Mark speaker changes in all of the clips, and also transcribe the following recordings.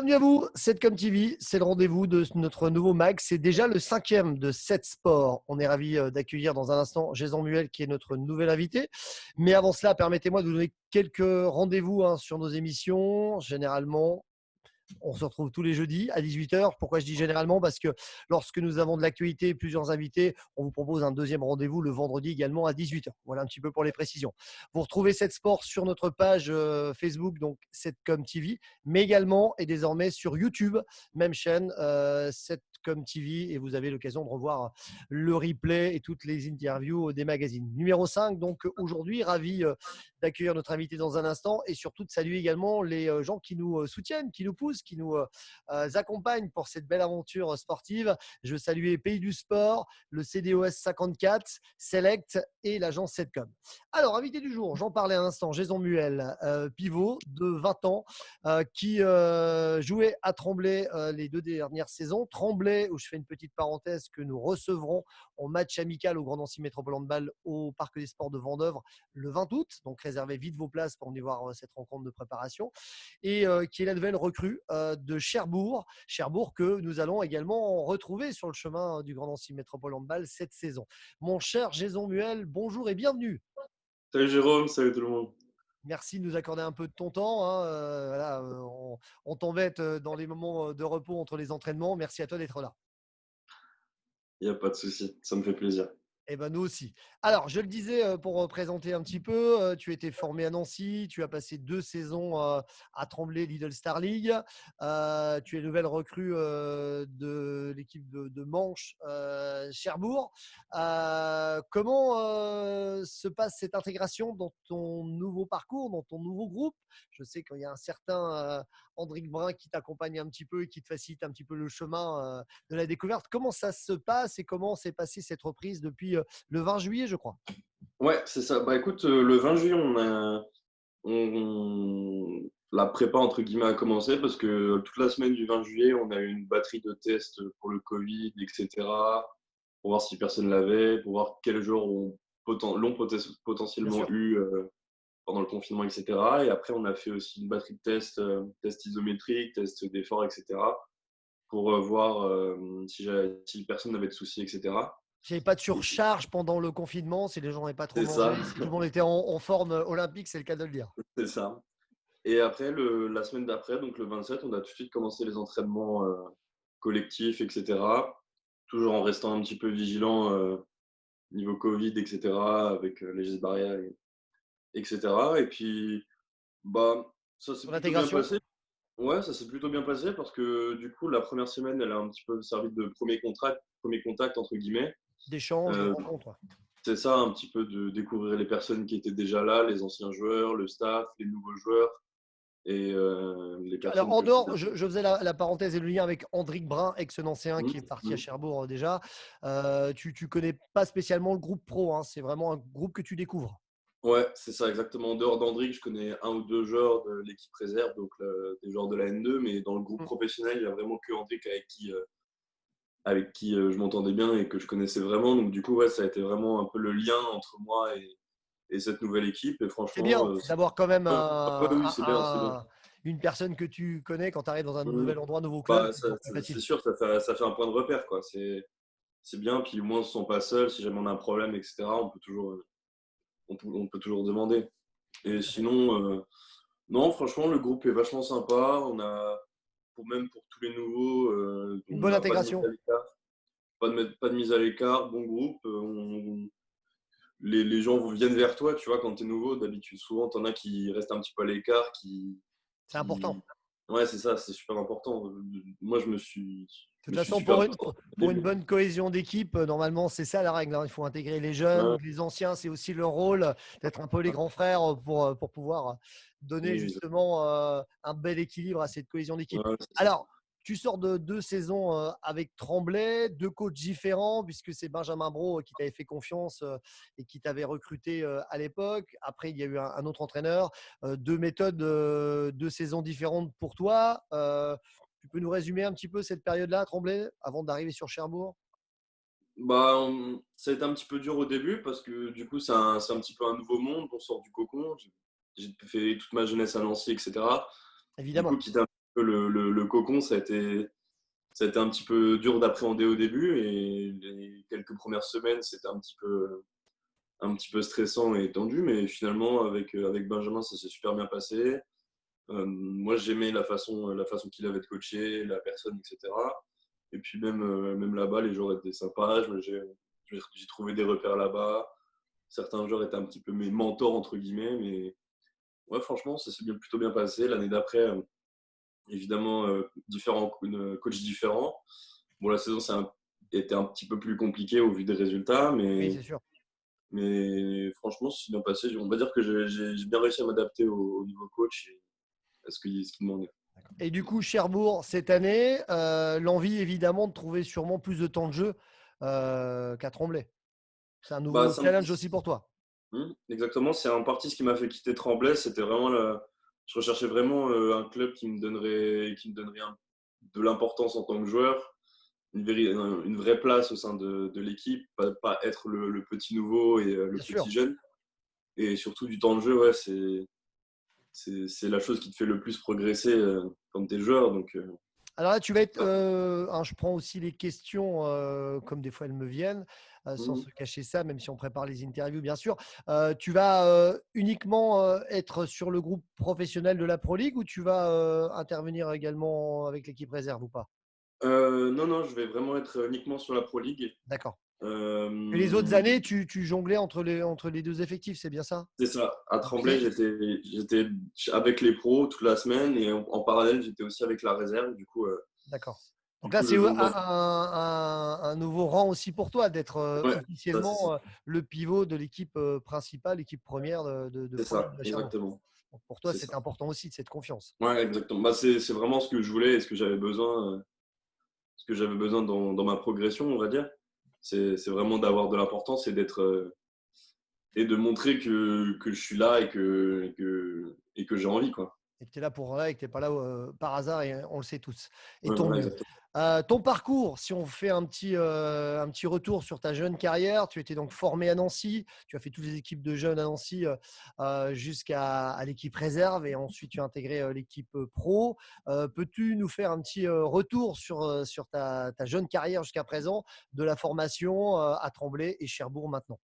Speaker 1: Bienvenue à vous, c'est Comme TV, c'est le rendez-vous de notre nouveau mag. C'est déjà le 5e de 7 sports. On est ravis d'accueillir dans un instant Jason Muel qui est notre nouvel invité. Mais avant cela, permettez-moi de vous donner quelques rendez-vous sur nos émissions. Généralement, on se retrouve tous les jeudis à 18h. Pourquoi je dis généralement? Parce que lorsque nous avons de l'actualité et plusieurs invités, on vous propose un deuxième rendez-vous le vendredi également à 18h. Voilà un petit peu pour les précisions. Vous retrouvez 7 Sport sur notre page Facebook, donc 7com TV, mais également et désormais sur YouTube, même chaîne, 7com TV, et vous avez l'occasion de revoir le replay et toutes les interviews des magazines. Numéro 5, donc aujourd'hui, ravi d'accueillir notre invité dans un instant et surtout de saluer également les gens qui nous soutiennent, qui nous poussent, qui nous accompagnent pour cette belle aventure sportive. Je veux saluer Pays du Sport, le CDOS 54, Select et l'agence Setcom. Alors, invité du jour, j'en parlais un instant, Jason Muel, pivot de 20 ans, qui jouait à Tremblay les 2 dernières saisons. Tremblay, où je fais une petite parenthèse, que nous recevrons en match amical au Grand Nancy Métropole Handball au Parc des Sports de Vendeuvre le 20 août. Donc, réservez vite vos places pour venir voir cette rencontre de préparation. Et qui est la nouvelle recrue de Cherbourg. Cherbourg que nous allons également retrouver sur le chemin du Grand Nancy Métropole Handball cette saison. Mon cher Jason Muel, bonjour et bienvenue.
Speaker 2: Salut Jérôme, salut tout le monde.
Speaker 1: Merci de nous accorder un peu de ton temps. Voilà, on t'embête dans les moments de repos entre les entraînements. Merci à toi d'être là.
Speaker 2: Il n'y a pas de souci, ça me fait plaisir.
Speaker 1: Eh ben nous aussi. Alors, je le disais pour présenter un petit peu, tu étais formé à Nancy, tu as passé 2 saisons à Tremblay, Lidl Star League. Tu es nouvelle recrue de l'équipe de Manche, Cherbourg. Comment se passe cette intégration dans ton nouveau parcours, dans ton nouveau groupe? Je sais qu'il y a un certain Andric Brun qui t'accompagne un petit peu et qui te facilite un petit peu le chemin de la découverte. Comment ça se passe et comment s'est passée cette reprise depuis le 20 juillet, je crois?
Speaker 2: Ouais, c'est ça. Bah écoute, le 20 juillet, la prépa entre guillemets a commencé parce que toute la semaine du 20 juillet, on a eu une batterie de tests pour le Covid, etc. Pour voir si personne l'avait, pour voir quels joueurs l'ont
Speaker 1: Bien
Speaker 2: potentiellement
Speaker 1: sûr.
Speaker 2: eu pendant le confinement, etc. Et après, on a fait aussi une batterie de tests, tests isométriques, tests d'effort, etc. Pour voir si personne n'avait de soucis, etc.
Speaker 1: Qu'il n'y avait pas de
Speaker 2: Et puis,
Speaker 1: surcharge pendant le confinement, si les gens n'avaient pas trop
Speaker 2: c'est ça,
Speaker 1: mangé, si tout le monde était en forme olympique, c'est le cas de le dire.
Speaker 2: c'est ça. Et après, la semaine d'après, donc le 27, on a tout de suite commencé les entraînements collectifs, etc. Toujours en restant un petit peu vigilant niveau Covid, etc. Avec les gestes barrières, etc. Et puis, bah, ça s'est
Speaker 1: Pour
Speaker 2: plutôt bien
Speaker 1: l'intégration,
Speaker 2: passé. Ouais, ça s'est plutôt bien passé parce que du coup, la première semaine, elle a un petit peu servi de premier contact entre guillemets.
Speaker 1: d'échange, de
Speaker 2: Euh,
Speaker 1: rencontre.
Speaker 2: c'est ça, un petit peu de découvrir les personnes qui étaient déjà là, les anciens joueurs, le staff, les nouveaux joueurs et les
Speaker 1: Alors,
Speaker 2: personnes
Speaker 1: en
Speaker 2: que je
Speaker 1: dehors,
Speaker 2: connais.
Speaker 1: je faisais la parenthèse et le lien avec Andric Brun, ex-Nancéen,
Speaker 2: Mmh,
Speaker 1: qui est parti à
Speaker 2: mmh.
Speaker 1: Cherbourg déjà. Tu connais pas spécialement le groupe pro, c'est vraiment un groupe que tu découvres.
Speaker 2: Ouais, c'est ça, exactement. En dehors d'Andric, je connais un ou deux joueurs de l'équipe réserve, donc des joueurs de la N2, mais dans le groupe
Speaker 1: Mm.
Speaker 2: professionnel, il y a vraiment que Andric avec qui je m'entendais bien et que je connaissais vraiment. Donc du coup, ouais, ça a été vraiment un peu le lien entre moi et cette nouvelle équipe. Et
Speaker 1: C'est
Speaker 2: franchement,
Speaker 1: bien d'avoir quand même
Speaker 2: ouais, ouais, oui, c'est bien, c'est bien.
Speaker 1: une personne que tu connais quand tu arrives dans un
Speaker 2: Mmh.
Speaker 1: nouvel endroit, nouveau club,
Speaker 2: Bah,
Speaker 1: c'est toujours plus
Speaker 2: c'est
Speaker 1: facile.
Speaker 2: sûr, ça fait un point de repère, quoi. C'est bien, puis au moins on ne se sent pas seul. Si jamais on a un problème, etc., on peut toujours demander. Et
Speaker 1: Tout à fait.
Speaker 2: sinon, non, franchement, le groupe est vachement sympa. Même pour tous les nouveaux,
Speaker 1: Une
Speaker 2: on
Speaker 1: bonne
Speaker 2: n'a pas de mise
Speaker 1: intégration.
Speaker 2: à l'écart. Pas de mise à l'écart, bon groupe. Les gens viennent vers toi, tu vois, quand tu es nouveau. D'habitude, souvent, tu en as qui restent un petit peu à l'écart,
Speaker 1: C'est important.
Speaker 2: qui... Ouais, c'est ça, c'est super important. Moi,
Speaker 1: De
Speaker 2: je
Speaker 1: toute
Speaker 2: me suis
Speaker 1: façon,
Speaker 2: super
Speaker 1: pour
Speaker 2: bien
Speaker 1: une,
Speaker 2: senti au
Speaker 1: pour une
Speaker 2: début.
Speaker 1: bonne cohésion d'équipe, normalement, c'est ça la règle. Il faut intégrer les
Speaker 2: Ouais,
Speaker 1: jeunes, les anciens. C'est aussi leur rôle d'être un peu les grands frères pour pouvoir donner
Speaker 2: oui,
Speaker 1: justement un bel équilibre à cette cohésion d'équipe.
Speaker 2: ouais, c'est ça.
Speaker 1: Alors, tu sors de 2 saisons avec Tremblay, 2 coachs différents, puisque c'est Benjamin Brault qui t'avait fait confiance et qui t'avait recruté à l'époque. Après, il y a eu un autre entraîneur. 2 méthodes, 2 saisons différentes pour toi. Tu peux nous résumer un petit peu cette période-là à Tremblay avant d'arriver sur Cherbourg?
Speaker 2: Bah, ça a été un petit peu dur au début parce que du coup, c'est un petit peu un nouveau monde. On sort du cocon. J'ai fait toute ma jeunesse à Nancy, etc. Du coup,
Speaker 1: Évidemment.
Speaker 2: le cocon, ça a été un petit peu dur d'appréhender au début et les quelques premières semaines, c'était un petit peu stressant et tendu, mais finalement, avec Benjamin, ça s'est super bien passé. Moi, j'aimais la façon qu'il avait de coacher, la personne, etc. Et puis même là-bas, les joueurs étaient sympas. J'ai trouvé des repères là-bas. Certains joueurs étaient un petit peu mes mentors, entre guillemets, mais ouais, franchement, ça s'est plutôt bien passé. L'année d'après, évidemment, coachs différents. Bon, la saison, était un petit peu plus compliqué au vu des résultats,
Speaker 1: Oui, c'est sûr.
Speaker 2: mais franchement, c'est bien passé. On va dire que j'ai bien réussi à m'adapter au nouveau coach et à ce qu'il demandait.
Speaker 1: Et du coup, Cherbourg, cette année, l'envie évidemment de trouver sûrement plus de temps de jeu qu'à Tremblay. C'est un
Speaker 2: Bah,
Speaker 1: nouveau challenge aussi pour toi.
Speaker 2: exactement, c'est en partie ce qui m'a fait quitter Tremblay. C'était vraiment je recherchais vraiment un club qui me donnerait de l'importance en tant que joueur, une vraie place au sein de l'équipe, pas être le petit nouveau et le
Speaker 1: Bien sûr.
Speaker 2: petit jeune. Et surtout du temps de jeu, ouais, c'est la chose qui te fait le plus progresser quand tu es joueur. Donc,
Speaker 1: Alors là, tu vas être. Je prends aussi les questions comme des fois elles me viennent, sans
Speaker 2: mhm.
Speaker 1: se cacher ça, même si on prépare les interviews, bien sûr. Tu vas uniquement être sur le groupe professionnel de la Pro League ou tu vas intervenir également avec l'équipe réserve ou pas?
Speaker 2: Non, non, je vais vraiment être uniquement sur la Pro League.
Speaker 1: D'accord. Et les autres
Speaker 2: Euh,
Speaker 1: années, tu jonglais entre les deux effectifs, c'est bien ça?
Speaker 2: c'est ça. À
Speaker 1: Ok,
Speaker 2: Tremblay, j'étais avec les pros toute la semaine et en parallèle, j'étais aussi avec la réserve.
Speaker 1: d'accord.
Speaker 2: Du
Speaker 1: Donc là,
Speaker 2: coup
Speaker 1: c'est
Speaker 2: je jongle.
Speaker 1: un nouveau rang aussi pour toi d'être
Speaker 2: Ouais, ça, c'est ça.
Speaker 1: officiellement le pivot de l'équipe principale, l'équipe première de
Speaker 2: C'est
Speaker 1: Pro League
Speaker 2: ça,
Speaker 1: de Cherbourg.
Speaker 2: exactement.
Speaker 1: Donc pour toi,
Speaker 2: C'est
Speaker 1: c'est
Speaker 2: ça.
Speaker 1: important aussi de cette confiance.
Speaker 2: Ouais, exactement. Bah, c'est vraiment ce que je voulais et ce que j'avais besoin dans ma progression, on va dire. C'est vraiment d'avoir de l'importance et et de montrer que je suis là et que j'ai envie, quoi.
Speaker 1: Et que tu es là pour rien et que tu n'es pas là par hasard, et on le sait tous. Et
Speaker 2: Ouais,
Speaker 1: tant
Speaker 2: voilà,
Speaker 1: mieux.
Speaker 2: exactement.
Speaker 1: Ton parcours, si on fait un petit retour sur ta jeune carrière, tu étais donc formé à Nancy, tu as fait toutes les équipes de jeunes à Nancy jusqu'à l'équipe réserve et ensuite tu as intégré l'équipe pro. Peux-tu nous faire un petit retour sur ta jeune carrière jusqu'à présent, de la formation à Tremblay et Cherbourg maintenant,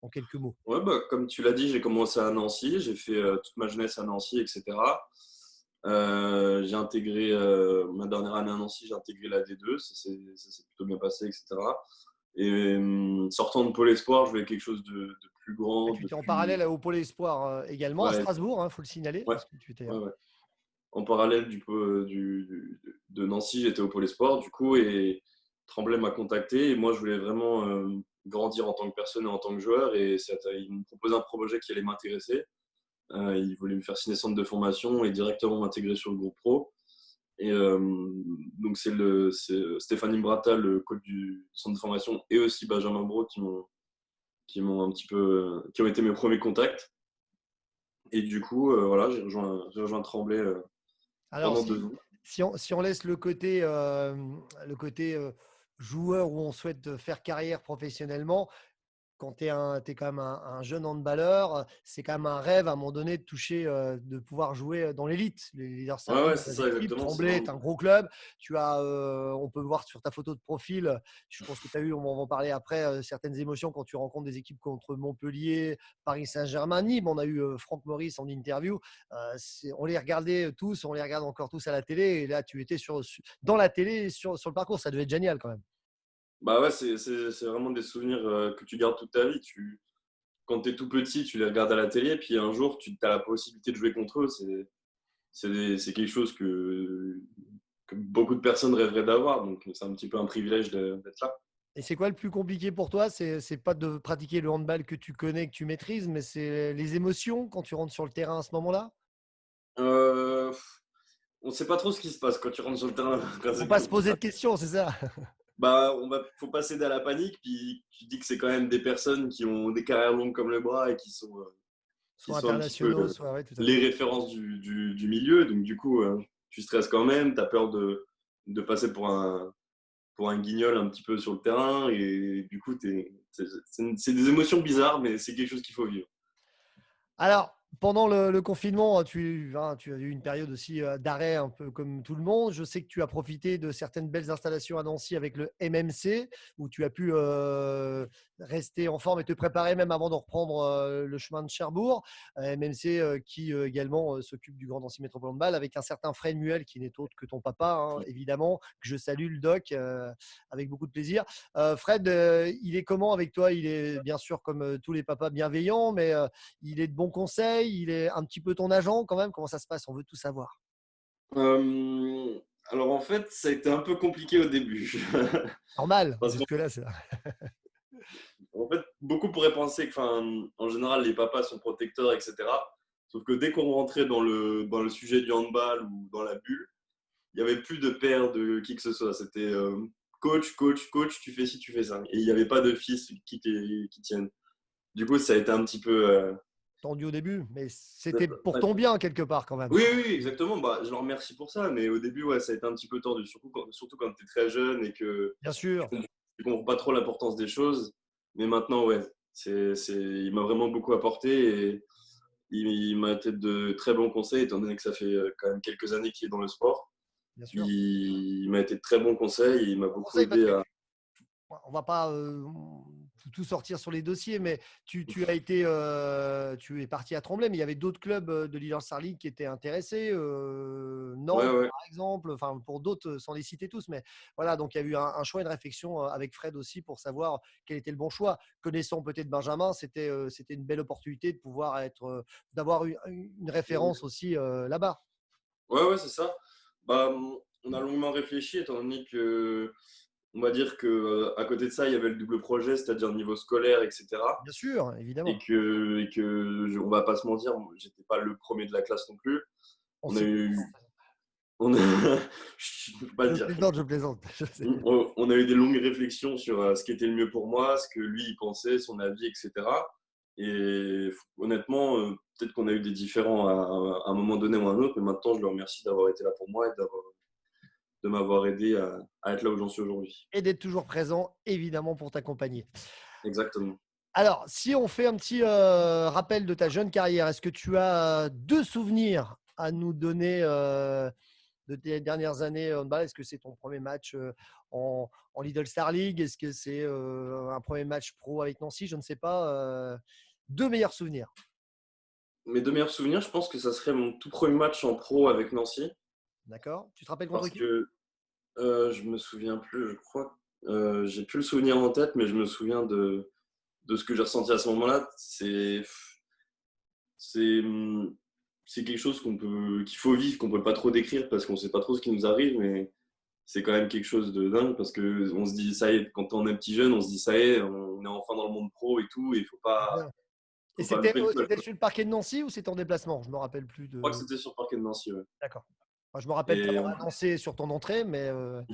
Speaker 1: en quelques mots?
Speaker 2: Ouais, bah, comme tu l'as dit, j'ai commencé à Nancy, j'ai fait toute ma jeunesse à Nancy, etc. J'ai intégré ma dernière année à Nancy, j'ai intégré la D2, ça s'est plutôt bien passé, etc. Et sortant de Pôle Espoir, je voulais quelque chose de plus
Speaker 1: Et
Speaker 2: grand,
Speaker 1: tu
Speaker 2: de
Speaker 1: étais en
Speaker 2: plus.
Speaker 1: parallèle au Pôle Espoir également, à
Speaker 2: Ouais,
Speaker 1: Strasbourg, il faut le signaler,
Speaker 2: ouais,
Speaker 1: parce que tu étais.
Speaker 2: ouais, ouais. En parallèle de Nancy, j'étais au Pôle Espoir, du coup, et Tremblay m'a contacté. Et moi, je voulais vraiment grandir en tant que personne et en tant que joueur. Et il me proposait un projet qui allait m'intéresser. Il voulait me faire signer centre de formation et directement m'intégrer sur le groupe pro. Et donc, c'est Stéphane Imbrata, le coach du centre de formation, et aussi Benjamin Brault qui m'ont un petit peu, qui ont été mes premiers contacts. Et du coup, voilà, j'ai rejoint Tremblay
Speaker 1: Alors,
Speaker 2: pendant 2 ans.
Speaker 1: si on laisse le côté joueur où on souhaite faire carrière professionnellement, quand tu es quand même un jeune handballeur, c'est quand même un rêve à un moment donné de toucher, de pouvoir jouer dans l'élite. Les leaders
Speaker 2: Ouais,
Speaker 1: service
Speaker 2: ouais,
Speaker 1: de
Speaker 2: c'est
Speaker 1: tes
Speaker 2: ça,
Speaker 1: équipes.
Speaker 2: exactement. C'est
Speaker 1: Tremblay est
Speaker 2: vraiment.
Speaker 1: un gros club. On peut voir sur ta photo de profil, je pense que tu as eu, on va en parler après, certaines émotions quand tu rencontres des équipes contre Montpellier, Paris Saint-Germain, Nîmes. On a eu Franck Maurice en interview. On les regardait tous, on les regarde encore tous à la télé. Et là, tu étais dans la télé sur le parcours. Ça devait être génial quand même.
Speaker 2: Bah ouais, c'est vraiment des souvenirs que tu gardes toute ta vie. Quand tu es tout petit, tu les regardes à la télé, puis un jour, tu as la possibilité de jouer contre eux. C'est quelque chose que beaucoup de personnes rêveraient d'avoir. Donc, c'est un petit peu un privilège d'être là.
Speaker 1: Et c'est quoi le plus compliqué pour toi? C'est pas de pratiquer le handball que tu connais, que tu maîtrises, mais c'est les émotions quand tu rentres sur le terrain à ce moment-là?
Speaker 2: Euh, on ne sait pas trop ce qui se passe quand tu rentres sur le terrain.
Speaker 1: Faut pas se poser de questions, c'est ça?
Speaker 2: Bah, faut pas céder à la panique. Puis tu dis que c'est quand même des personnes qui ont des carrières longues comme le bras et qui
Speaker 1: Soit
Speaker 2: sont un petit peu
Speaker 1: internationaux, soit ouais, tout à
Speaker 2: les
Speaker 1: fait.
Speaker 2: références du milieu. Donc, du coup, tu stresses quand même. Tu as peur de passer pour un guignol un petit peu sur le terrain. Et du coup, c'est des émotions bizarres, mais c'est quelque chose qu'il faut vivre.
Speaker 1: Alors, Pendant le confinement, tu as eu une période aussi d'arrêt un peu comme tout le monde. Je sais que tu as profité de certaines belles installations à Nancy avec le MMC, où tu as pu rester en forme et te préparer même avant de reprendre le chemin de Cherbourg. MMC qui également s'occupe du Grand Nancy Métropole Handball avec un certain Fred Muel qui n'est autre que ton papa, hein, évidemment, que je salue le doc avec beaucoup de plaisir. Fred, il est comment avec toi? Il est bien sûr comme tous les papas bienveillants, mais il est de bons conseils, il est un petit peu ton agent quand même. Comment ça se passe? On veut tout savoir.
Speaker 2: Hem, alors en fait, ça a été un peu compliqué au début.
Speaker 1: Normal,
Speaker 2: Parce qu'en
Speaker 1: jusque-là, c'est
Speaker 2: en fait, beaucoup pourraient penser que, en général, les papas sont protecteurs, et cetera. Sauf que dès qu'on rentrait dans le sujet du handball ou dans la bulle, il y avait plus de père de qui que ce soit. C'était, coach, coach, coach, tu fais ci, tu fais ça et il y avait pas de fils qui tiennent. Du coup, ça a été un petit peu,
Speaker 1: tendu au début, mais c'était pour ton bien quelque part quand même.
Speaker 2: oui, oui, oui, exactement. Bah, je leur remercie pour ça, mais au début, ouais, ça a été un petit peu tordu, surtout quand tu es très jeune et que
Speaker 1: Bien
Speaker 2: tu
Speaker 1: sûr.
Speaker 2: comprends, tu comprends pas trop l'importance des choses. Mais maintenant, ouais, il m'a vraiment beaucoup apporté et il m'a été de très bons conseils, étant donné que ça fait quand même quelques années qu'il est dans le sport.
Speaker 1: Bien sûr.
Speaker 2: Il m'a été de très bons conseils et il m'a
Speaker 1: Bon
Speaker 2: beaucoup
Speaker 1: conseil parce
Speaker 2: aidé
Speaker 1: que
Speaker 2: à.
Speaker 1: on va pas tout sortir sur les dossiers, mais tu as été, tu es parti à Tremblay, mais il y avait d'autres clubs de Leader Star League qui étaient intéressés,
Speaker 2: Ouais,
Speaker 1: Nantes
Speaker 2: ouais.
Speaker 1: par exemple, enfin pour d'autres, sans les citer tous, mais voilà, donc il y a eu un choix, une réflexion avec Fred aussi pour savoir quel était le bon choix. Connaissant peut-être Benjamin, c'était une belle opportunité de pouvoir être, d'avoir une référence aussi là-bas.
Speaker 2: Ouais, ouais, c'est ça. Bah, on a longuement réfléchi, étant donné que, on va dire que à côté de ça, il y avait le double projet, c'est-à-dire le niveau scolaire, etc.
Speaker 1: Bien sûr,
Speaker 2: Et
Speaker 1: évidemment.
Speaker 2: on va pas se mentir, j'étais pas le premier de la classe non plus.
Speaker 1: On
Speaker 2: On a
Speaker 1: sait.
Speaker 2: eu, on a, je peux pas le
Speaker 1: Je
Speaker 2: dire.
Speaker 1: plaisante, je plaisante. Je sais.
Speaker 2: On a eu des longues réflexions sur ce qui était le mieux pour moi, ce que lui il pensait, son avis, etc. Et honnêtement, peut-être qu'on a eu des différends à un moment donné ou à un autre, mais maintenant je le remercie d'avoir été là pour moi et de m'avoir aidé à être là où j'en suis aujourd'hui.
Speaker 1: Et d'être toujours présent, évidemment, pour t'accompagner.
Speaker 2: Exactement.
Speaker 1: Alors, si on fait un petit rappel de ta jeune carrière, est-ce que tu as deux souvenirs à nous donner de tes dernières années handball? Est-ce que c'est ton premier match en Lidl Star League? Est-ce que c'est un premier match pro avec Nancy? Je ne sais pas. Deux meilleurs souvenirs.
Speaker 2: Mes deux meilleurs souvenirs, je pense que ça serait mon tout premier match en pro avec Nancy,
Speaker 1: D'accord? Tu te rappelles contre
Speaker 2: parce
Speaker 1: qui?
Speaker 2: que je me souviens plus, je crois. J'ai plus le souvenir en tête, mais je me souviens de ce que j'ai ressenti à ce moment-là. C'est, c'est quelque chose qu'il faut vivre, qu'on peut pas trop décrire parce qu'on sait pas trop ce qui nous arrive, mais c'est quand même quelque chose de dingue parce que on se dit ça y est, quand on est petit jeune, on se dit ça y est, on est enfin dans le monde pro et tout, et
Speaker 1: Bien. Et
Speaker 2: faut pas louper le coche,
Speaker 1: c'était
Speaker 2: quoi.
Speaker 1: sur le parquet de Nancy ou c'était en déplacement? Je me rappelle plus
Speaker 2: Je crois que
Speaker 1: de.
Speaker 2: c'était sur le parquet de Nancy, ouais.
Speaker 1: D'accord. Moi, je me rappelle
Speaker 2: Et
Speaker 1: t'avoir annoncé sur ton entrée, mais
Speaker 2: en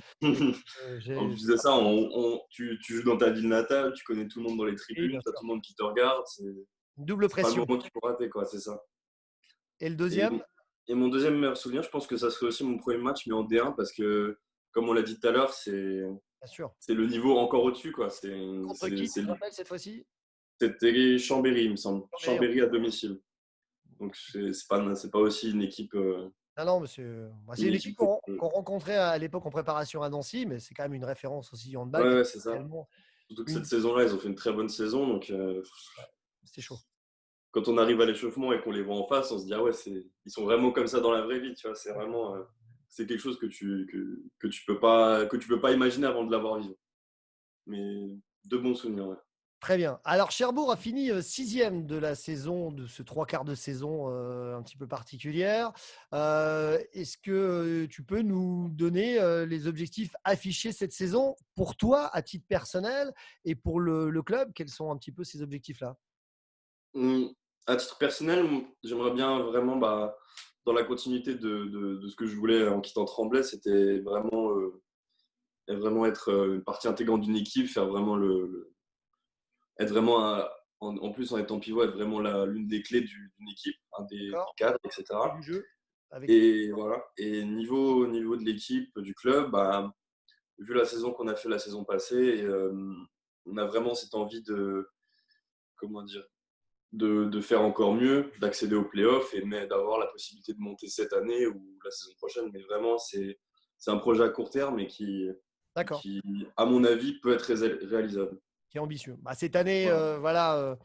Speaker 1: j'ai.
Speaker 2: plus de ça, tu joues dans ta ville natale, tu connais tout le monde dans les
Speaker 1: Oui,
Speaker 2: tribunes,
Speaker 1: bien
Speaker 2: tu as
Speaker 1: sûr.
Speaker 2: tout le monde qui te regarde.
Speaker 1: Une double
Speaker 2: C'est pas le
Speaker 1: pression.
Speaker 2: moment qu'il faut rater, quoi, c'est ça.
Speaker 1: Et le
Speaker 2: Et,
Speaker 1: deuxième?
Speaker 2: et mon deuxième meilleur souvenir, je pense que ça serait aussi mon premier match, mais en D1, parce que, comme on l'a dit tout à l'heure,
Speaker 1: Bien sûr.
Speaker 2: c'est le niveau encore au-dessus, quoi.
Speaker 1: Contre qui, tu te rappelles cette fois-ci?
Speaker 2: C'était Chambéry, il me semble.
Speaker 1: Chambéry, ok.
Speaker 2: Chambéry à domicile. Donc, c'est pas aussi
Speaker 1: Non, non, monsieur. Bah, c'est
Speaker 2: une
Speaker 1: une
Speaker 2: équipe
Speaker 1: équipe
Speaker 2: que.
Speaker 1: qu'on rencontrait à l'époque en préparation à Nancy, mais c'est quand même une référence aussi en handball
Speaker 2: Ouais,
Speaker 1: qui
Speaker 2: ouais,
Speaker 1: est
Speaker 2: c'est ça.
Speaker 1: également
Speaker 2: Surtout que cette
Speaker 1: une.
Speaker 2: saison-là, ils ont fait une très bonne saison. Donc,
Speaker 1: Ouais, c'était chaud.
Speaker 2: quand on arrive à l'échauffement et qu'on les voit en face, on se dit, ah ouais, ils sont vraiment comme ça dans la vraie vie, tu vois. C'est vraiment, c'est quelque chose que tu peux pas imaginer avant de l'avoir vécu. Mais de bons souvenirs, ouais.
Speaker 1: Très bien. Alors, Cherbourg a fini sixième de la saison, de ce trois quarts de saison un petit peu particulière. Est-ce que tu peux nous donner les objectifs affichés cette saison pour toi, à titre personnel, et pour le club? Quels sont un petit peu ces objectifs-là?
Speaker 2: Mmh, à titre personnel, j'aimerais bien vraiment, bah, dans la continuité de ce que je voulais en quittant Tremblay, c'était vraiment être une partie intégrante d'une équipe, faire vraiment être vraiment en plus en étant pivot, être vraiment l'une des clés d'une équipe, un des
Speaker 1: D'accord?
Speaker 2: cadres,
Speaker 1: Clé
Speaker 2: etc.
Speaker 1: du jeu avec.
Speaker 2: Et voilà. Et niveau de l'équipe, du club, bah, vu la saison qu'on a fait la saison passée, on a vraiment cette envie de, comment dire, de faire encore mieux, d'accéder aux playoffs et d'avoir la possibilité de monter cette année ou la saison prochaine. Mais vraiment, c'est un projet à court terme et
Speaker 1: D'accord.
Speaker 2: qui, à mon avis, peut être réalisable.
Speaker 1: Qui est ambitieux. Bah, cette année,
Speaker 2: Voilà.
Speaker 1: voilà,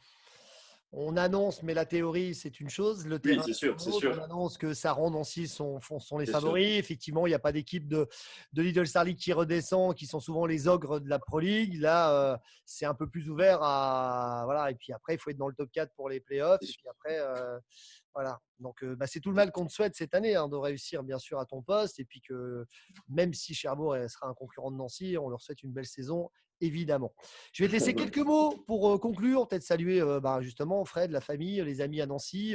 Speaker 1: on annonce, mais la théorie, c'est une chose, le
Speaker 2: Oui,
Speaker 1: terrain,
Speaker 2: c'est
Speaker 1: c'est
Speaker 2: sûr,
Speaker 1: une
Speaker 2: c'est
Speaker 1: autre. On
Speaker 2: sûr,
Speaker 1: annonce que Saran, Nancy sont les
Speaker 2: c'est sûr.
Speaker 1: favoris. Effectivement, il n'y a pas d'équipe de Little Star League qui redescend, qui sont souvent les ogres de la Pro League. Là, c'est un peu plus ouvert à. Voilà. Et puis après, il faut être dans le top 4 pour les playoffs.
Speaker 2: C'est
Speaker 1: Et
Speaker 2: sûr.
Speaker 1: puis après, voilà. Donc, bah, c'est tout le mal qu'on te souhaite cette année, hein, de réussir, bien sûr, à ton poste. Et puis que même si Cherbourg sera un concurrent de Nancy, on leur souhaite une belle saison, évidemment. Je vais te laisser quelques mots pour conclure, peut-être saluer bah, justement Fred, la famille, les amis à Nancy,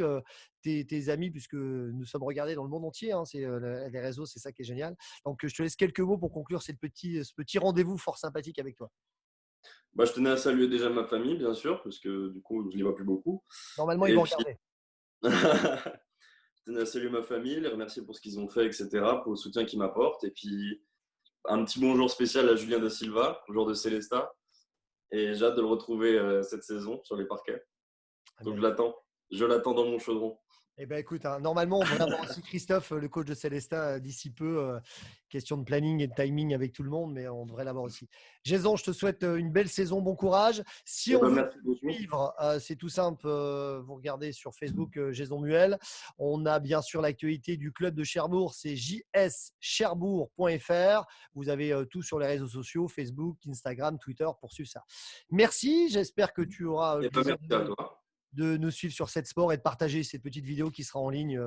Speaker 1: tes amis, puisque nous sommes regardés dans le monde entier. Hein, c'est, les réseaux, c'est ça qui est génial. Donc, je te laisse quelques mots pour conclure ce petit rendez-vous fort sympathique avec toi.
Speaker 2: Bah, je tenais à saluer déjà ma famille, bien sûr, parce que du coup, je ne les vois plus beaucoup.
Speaker 1: Normalement, ils
Speaker 2: Et
Speaker 1: vont
Speaker 2: puis,
Speaker 1: regarder.
Speaker 2: je tenais à saluer ma famille, les remercier pour ce qu'ils ont fait, etc., pour le soutien qu'ils m'apportent. Et puis, un petit bonjour spécial à Julien Da Silva, joueur de Célesta. Et j'ai hâte de le retrouver cette saison sur les parquets.
Speaker 1: Ah,
Speaker 2: Donc,
Speaker 1: mais
Speaker 2: je l'attends. Je l'attends dans mon chaudron.
Speaker 1: eh ben écoute, hein, normalement, on devrait avoir aussi Christophe, le coach de Célestin, d'ici peu. Question de planning et de timing avec tout le monde, mais on devrait l'avoir aussi. Jason, je te souhaite une belle saison, bon courage. Si
Speaker 2: Et
Speaker 1: on
Speaker 2: ben,
Speaker 1: veut
Speaker 2: merci beaucoup.
Speaker 1: suivre, c'est tout simple. Vous regardez sur Facebook Jason Muel. On a bien sûr l'actualité du club de Cherbourg, c'est jscherbourg.fr. Vous avez tout sur les réseaux sociaux, Facebook, Instagram, Twitter pour suivre ça. Merci, j'espère que tu auras le
Speaker 2: Et ben,
Speaker 1: plaisir
Speaker 2: merci à toi.
Speaker 1: de nous suivre sur cette sport et de partager cette petite vidéo qui sera en ligne.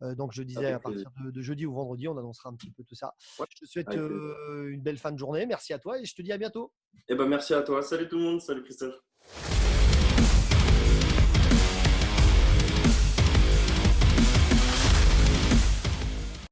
Speaker 1: Donc, je disais à
Speaker 2: Avec plaisir.
Speaker 1: partir de jeudi ou vendredi, on annoncera un petit peu tout ça.
Speaker 2: Ouais,
Speaker 1: Je te souhaite
Speaker 2: avec plaisir.
Speaker 1: une belle fin de journée. Merci à toi et je te dis à bientôt.
Speaker 2: Et ben, merci à toi. Salut tout le monde. Salut Christophe.